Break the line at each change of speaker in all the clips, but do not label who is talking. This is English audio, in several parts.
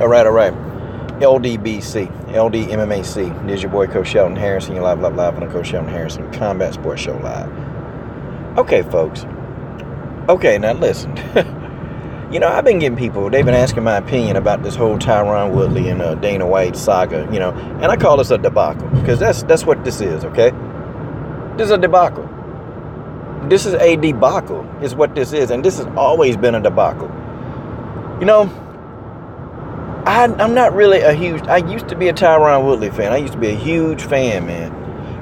All right. LDBC, LDMMAC. This is your boy, Coach Sheldon Harrison. You're live on the Coach Sheldon Harrison Combat Sports Show Live. Okay, folks. Okay, now listen. I've been getting people, they've been asking my opinion about this whole Tyron Woodley and Dana White saga, and I call this a debacle, because that's what this is, okay? This is a debacle. This is a debacle, is what this is, and this has always been a debacle. I'm not really I used to be a Tyron Woodley fan. I used to be a huge fan, man.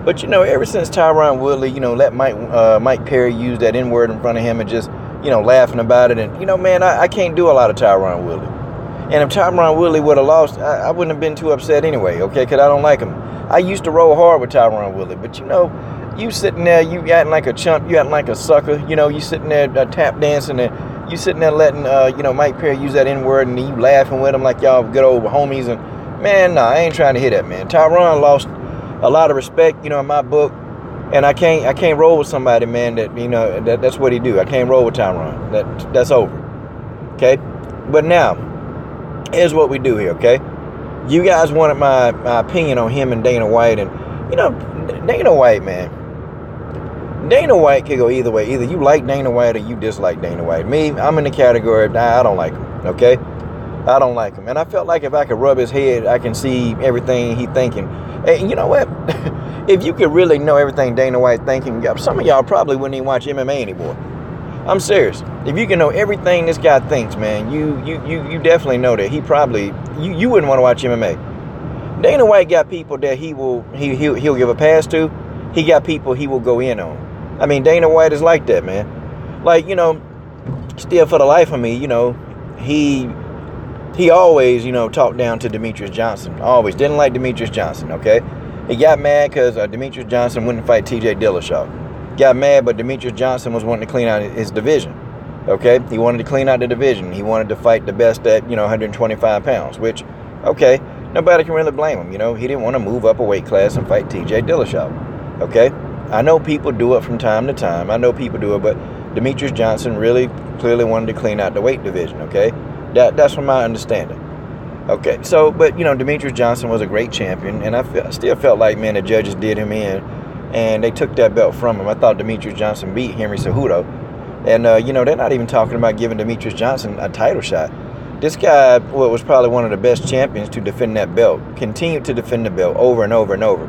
But, ever since Tyron Woodley, let Mike Perry use that N-word in front of him and just, laughing about it. And, man, I can't do a lot of Tyron Woodley. And if Tyron Woodley would have lost, I wouldn't have been too upset anyway, okay, because I don't like him. I used to roll hard with Tyron Woodley. But, you sitting there, you acting like a chump, you acting like a sucker. You sitting there tap dancing and you sitting there letting, Mike Perry use that N-word and you laughing with him like y'all good old homies. And, man, nah, I ain't trying to hear that, man. Tyron lost a lot of respect, in my book. And I can't roll with somebody, man, that, that's what he do. I can't roll with Tyron. That's over. Okay? But now, here's what we do here, okay? You guys wanted my opinion on him and Dana White. And, Dana White, man. Dana White could go either way. Either you like Dana White or you dislike Dana White. Me, I'm in the category of, I don't like him, okay? I don't like him. And I felt like if I could rub his head, I can see everything he thinking. And you know what? If you could really know everything Dana White thinking, some of y'all probably wouldn't even watch MMA anymore. I'm serious. If you can know everything this guy thinks, man, you definitely know that he probably, you wouldn't want to watch MMA. Dana White got people that he'll give a pass to. He got people he will go in on. I mean, Dana White is like that, man. Like, still for the life of me, he always, talked down to Demetrius Johnson. Always. Didn't like Demetrius Johnson, okay? He got mad because Demetrius Johnson wouldn't fight TJ Dillashaw. Got mad, but Demetrius Johnson was wanting to clean out his division, okay? He wanted to clean out the division. He wanted to fight the best at, 125 pounds, which, okay, nobody can really blame him, He didn't want to move up a weight class and fight TJ Dillashaw, okay? I know people do it from time to time. I know people do it, but Demetrius Johnson really clearly wanted to clean out the weight division, okay? That's from my understanding. Okay, so, but, Demetrius Johnson was a great champion, and I still felt like, man, the judges did him in, and they took that belt from him. I thought Demetrius Johnson beat Henry Cejudo, and, they're not even talking about giving Demetrius Johnson a title shot. This guy was probably one of the best champions to defend that belt, continued to defend the belt over and over and over.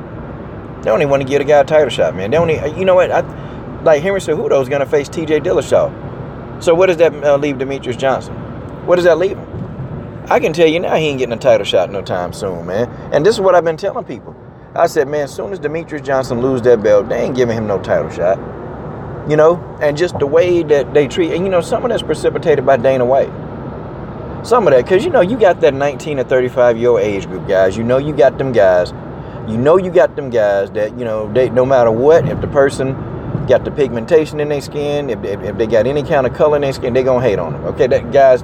They don't even want to give the guy a title shot, man. They don't even, you know what? Like Henry Cejudo is going to face TJ Dillashaw. So what does that leave Demetrius Johnson? What does that leave him? I can tell you now he ain't getting a title shot no time soon, man. And this is what I've been telling people. I said, man, as soon as Demetrius Johnson lose that belt, they ain't giving him no title shot. And just the way that they treat, and some of that's precipitated by Dana White. Some of that, because, you got that 19 to 35-year-old age group, guys. You got them guys. You got them guys that, they, no matter what, if the person got the pigmentation in their skin, if they got any kind of color in their skin, they going to hate on them. Okay, guys,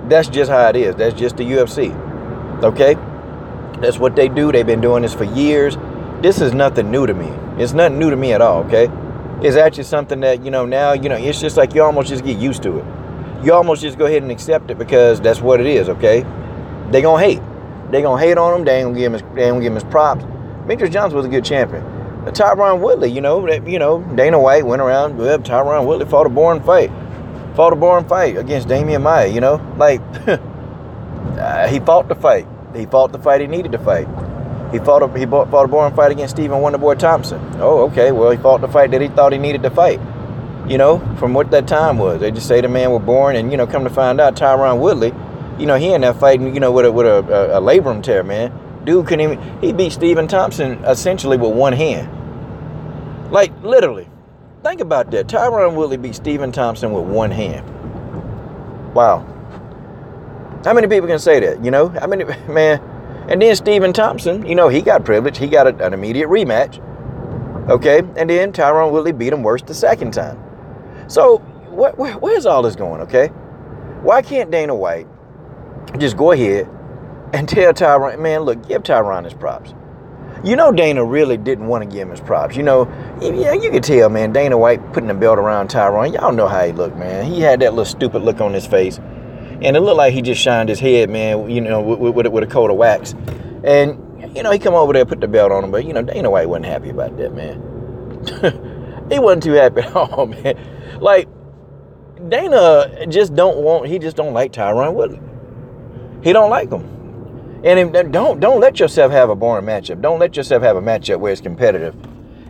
that's just how it is. That's just the UFC. Okay? That's what they do. They've been doing this for years. This is nothing new to me. It's nothing new to me at all, okay? It's actually something that, now, it's just like you almost just get used to it. You almost just go ahead and accept it because that's what it is, okay? They going to hate. They going to hate on him. They ain't going to give him his props. Demetrius Johnson was a good champion. Tyron Woodley, Dana White went around, well, Tyron Woodley fought a boring fight. Against Damian Maia, Like, he fought the fight. He fought the fight he needed to fight. He fought a boring fight against Stephen Wonderboy Thompson. Oh, okay, well, he fought the fight that he thought he needed to fight. From what that time was. They just say the man was born, and, come to find out, Tyron Woodley, he in that fighting, with a labrum tear, man. Dude couldn't even, he beat Stephen Thompson essentially with one hand. Like, literally. Think about that. Tyron Woodley beat Stephen Thompson with one hand. Wow. How many people can say that, How many, man. And then Stephen Thompson, he got privilege. He got an immediate rematch. Okay? And then Tyron Woodley beat him worse the second time. So, where's all this going, okay? Why can't Dana White just go ahead and tell Tyron, man, look, give Tyron his props. Dana really didn't want to give him his props. You could tell, man, Dana White putting the belt around Tyron. Y'all know how he looked, man. He had that little stupid look on his face. And it looked like he just shined his head, man, you know, with a coat of wax. And, you know, he come over there, put the belt on him. But, you know, Dana White wasn't happy about that, man. He wasn't too happy at all, man. Like, Dana just don't like Tyron Woodley. He don't like him. And don't let yourself have a boring matchup. Don't let yourself have a matchup where it's competitive.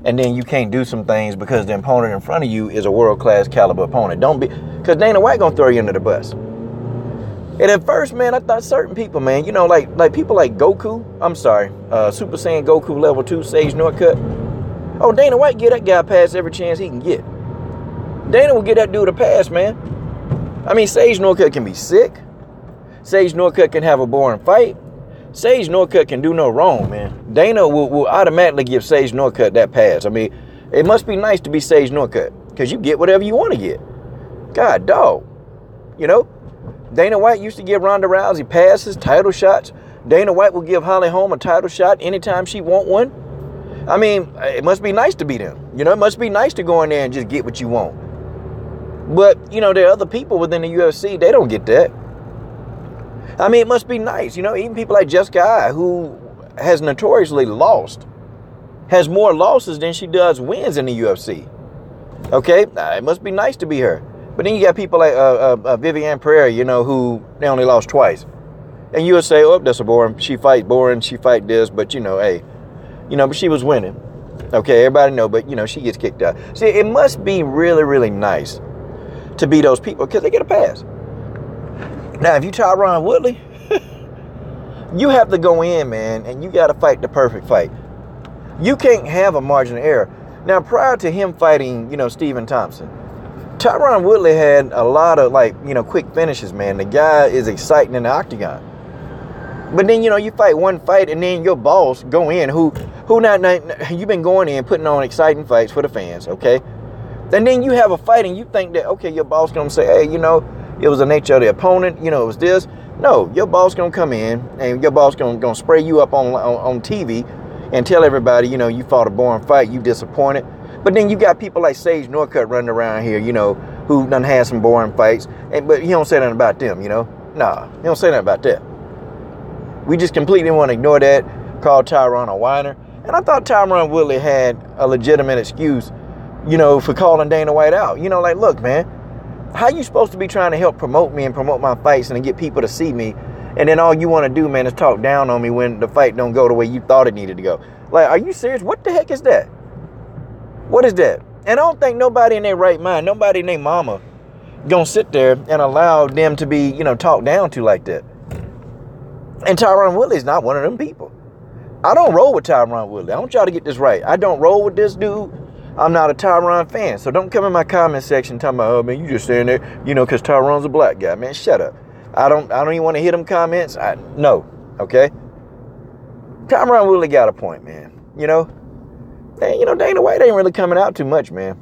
And then you can't do some things because the opponent in front of you is a world-class caliber opponent. Because Dana White gonna throw you under the bus. And at first, man, I thought certain people, man, you know, like people like Goku, Super Saiyan Goku level 2, Sage Northcutt. Oh, Dana White get that guy a pass every chance he can get. Dana will get that dude a pass, man. I mean, Sage Northcutt can be sick. Sage Northcutt can have a boring fight. Sage Northcutt can do no wrong, man. Dana will automatically give Sage Northcutt that pass. I mean, it must be nice to be Sage Northcutt because you get whatever you want to get. God, dog. You know? Dana White used to give Ronda Rousey passes, title shots. Dana White will give Holly Holm a title shot anytime she want one. I mean, it must be nice to be them. You know, it must be nice to go in there and just get what you want. But, you know, there are other people within the UFC, they don't get that. I mean, it must be nice. You know, even people like Jessica Eye, who has notoriously lost, has more losses than she does wins in the UFC. Okay? It must be nice to be her. But then you got people like Viviane Pereira, you know, who they only lost twice. And you would say, oh, that's a boring. She fight this. But, you know, hey, you know, but she was winning. Okay, everybody know, but, you know, she gets kicked out. See, it must be really, really nice to be those people because they get a pass. Now, if you Tyron Woodley, you have to go in, man, and you got to fight the perfect fight. You can't have a margin of error. Now, prior to him fighting, you know, Stephen Thompson, Tyron Woodley had a lot of, like, you know, quick finishes, man. The guy is exciting in the octagon. But then, you know, you fight one fight and then your boss go in who you've been going in putting on exciting fights for the fans, okay? And then you have a fight and you think that, okay, your boss going to say, hey, you know, it was the nature of the opponent, you know, it was this. No, your boss going to come in and your boss going to spray you up on TV and tell everybody, you know, you fought a boring fight, you disappointed. But then you got people like Sage Northcutt running around here, you know, who done had some boring fights. But he don't say nothing about them, you know. Nah, he don't say nothing about that. We just completely want to ignore that, call Tyron a whiner. And I thought Tyron Woodley had a legitimate excuse, you know, for calling Dana White out. You know, like, look, man, how you supposed to be trying to help promote me and promote my fights and get people to see me, and then all you want to do, man, is talk down on me when the fight don't go the way you thought it needed to go? Like, are you serious? What the heck is that? What is that? And I don't think nobody in their right mind, nobody in their mama, gonna sit there and allow them to be, you know, talked down to like that. And Tyron Woodley is not one of them people. I don't roll with Tyron Woodley. I want y'all to get this right. I don't roll with this dude. I'm not a Tyron fan. So don't come in my comment section talking about, oh, man, you just saying there, you know, because Tyron's a black guy. Man, shut up. I don't even want to hear them comments. No, okay? Tyron Woodley got a point, man. You know? And, you know, Dana White ain't really coming out too much, man.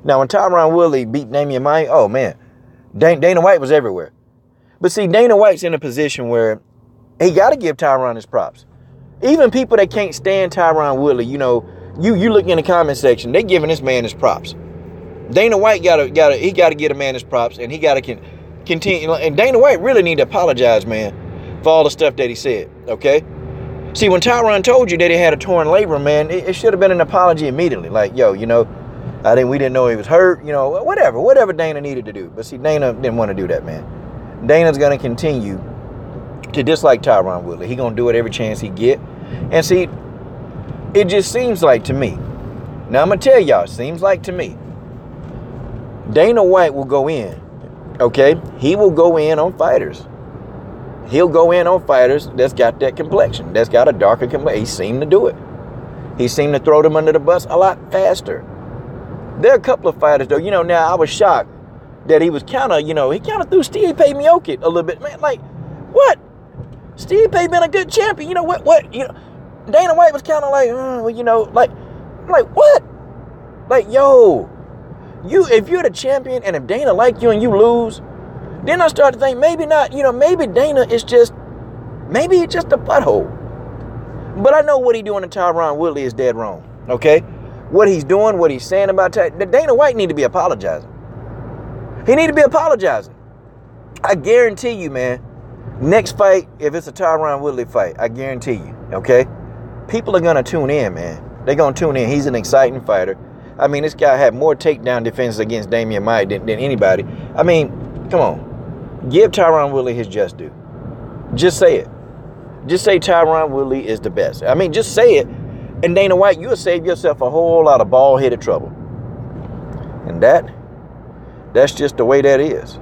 Now, when Tyron Woodley beat Damian Maia, oh, man, Dana White was everywhere. But see, Dana White's in a position where he got to give Tyron his props. Even people that can't stand Tyron Woodley, you know, you look in the comment section, they giving this man his props. Dana White got to get a man his props, and he got to continue. And Dana White really need to apologize, man, for all the stuff that he said, okay? See, when Tyron told you that he had a torn labrum, man, it should have been an apology immediately. Like, yo, you know, we didn't know he was hurt, you know, whatever Dana needed to do. But see, Dana didn't want to do that, man. Dana's going to continue to dislike Tyron Woodley. He going to do it every chance he get. And see, it just seems like to me, now I'm going to tell y'all, it seems like to me, Dana White will go in, okay? He will go in on fighters. He'll go in on fighters that's got that complexion, that's got a darker complexion. He seemed to do it. He seemed to throw them under the bus a lot faster. There are a couple of fighters, though. You know, now I was shocked that he was kind of, you know, he kind of threw Stipe Miocic a little bit. Man, like, what? Stipe been a good champion. You know, what? You know, Dana White was kind of like, well, you know, like what? Like, yo, if you're the champion and if Dana like you and you lose, then I started to think maybe not, you know, maybe Dana is just, maybe it's just a butthole. But I know what he's doing to Tyron Woodley is dead wrong, okay? What he's doing, what he's saying about Dana White need to be apologizing. He need to be apologizing. I guarantee you, man, next fight, if it's a Tyron Woodley fight, I guarantee you, okay? People are going to tune in, man. They're going to tune in. He's an exciting fighter. I mean, this guy had more takedown defenses against Damian Maia than anybody. I mean, come on. Give Tyron Woodley his just due. Just say it. Just say Tyron Woodley is the best. I mean, just say it. And Dana White, you'll save yourself a whole lot of bald-headed trouble. And that's just the way that is.